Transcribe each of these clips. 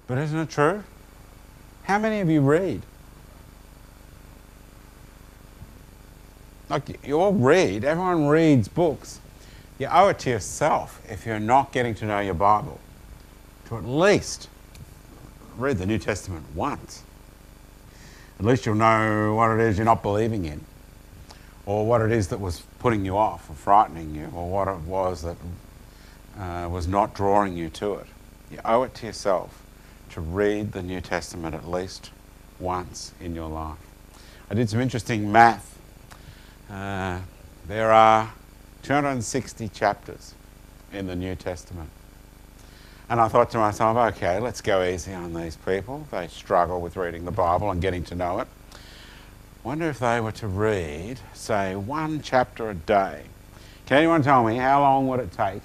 But isn't it true? How many of you read? Like, you all read. Everyone reads books. You owe it to yourself, if you're not getting to know your Bible, to at least read the New Testament once. At least you'll know what it is you're not believing in, or what it is that was putting you off or frightening you, or what it was that was not drawing you to it. You owe it to yourself to read the New Testament at least once in your life. I did some interesting math. There are 260 chapters in the New Testament. And I thought to myself, okay, let's go easy on these people. They struggle with reading the Bible and getting to know it. Wonder if they were to read, say, one chapter a day. Can anyone tell me how long would it take,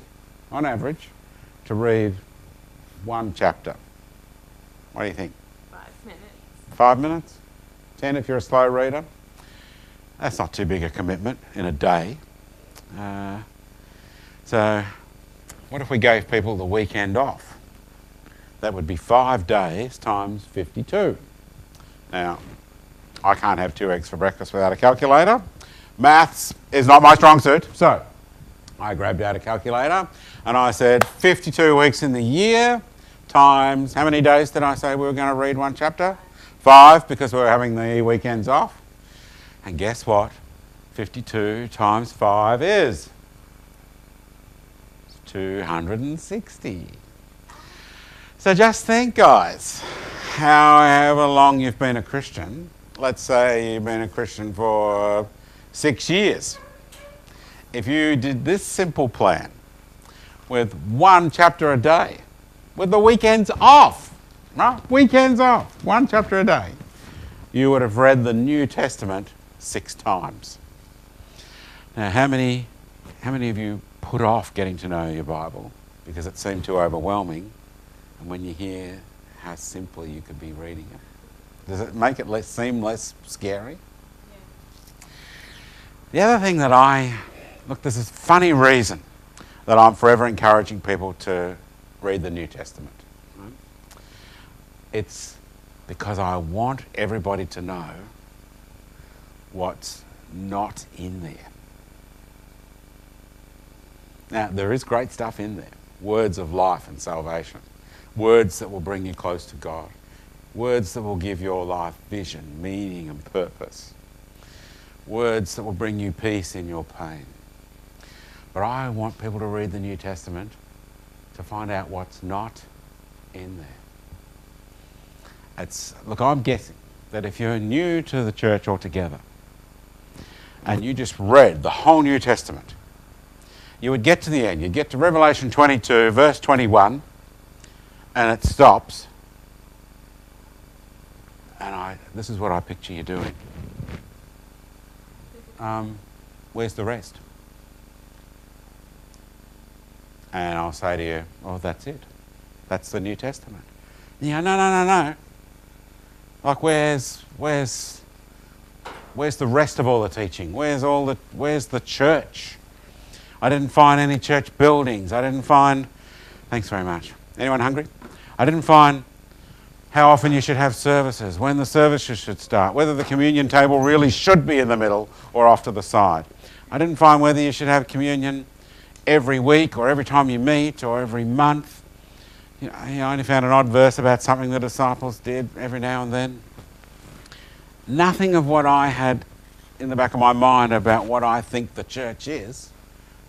on average, to read one chapter? What do you think? 5 minutes. 5 minutes? 10 if you're a slow reader? That's not too big a commitment in a day. So what if we gave people the weekend off? That would be 5 days times 52. Now, I can't have 2 eggs for breakfast without a calculator. Maths is not my strong suit. So I grabbed out a calculator and I said 52 weeks in the year times, how many days did I say we were going to read one chapter? 5, because we were having the weekends off. And guess what? 52 times 5 is 260. So just think, guys, however long you've been a Christian, let's say you've been a Christian for 6 years. If you did this simple plan with one chapter a day, with the weekends off, right? Weekends off, one chapter a day, you would have read the New Testament 6 times. Now, how many of you put off getting to know your Bible because it seemed too overwhelming? And when you hear how simply you could be reading it, does it make it seem less scary? Yeah. The other thing that look, there's this funny reason that I'm forever encouraging people to read the New Testament. Right? It's because I want everybody to know what's not in there. Now, there is great stuff in there. Words of life and salvation. Words that will bring you close to God. Words that will give your life vision, meaning and purpose. Words that will bring you peace in your pain. But I want people to read the New Testament to find out what's not in there. Look, I'm guessing that if you're new to the church altogether and you just read the whole New Testament, you would get to the end. You'd get to Revelation 22, verse 21, and it stops. And this is what I picture you doing. Where's the rest? And I'll say to you, oh, that's it. That's the New Testament. And you go, no. Like, where's the rest of all the teaching? Where's the church? I didn't find any church buildings. I didn't find... Thanks very much. Anyone hungry? I didn't find how often you should have services, when the services should start, whether the communion table really should be in the middle or off to the side. I didn't find whether you should have communion every week or every time you meet or every month. I only found an odd verse about something the disciples did every now and then. Nothing of what I had in the back of my mind about what I think the church is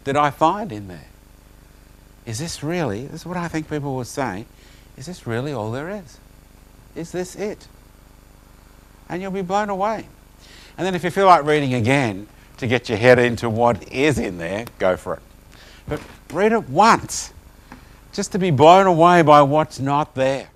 did I find in there. Is this is what I think people will say, is this really all there is? Is this it? And you'll be blown away. And then if you feel like reading again to get your head into what is in there, go for it. But read it once, just to be blown away by what's not there.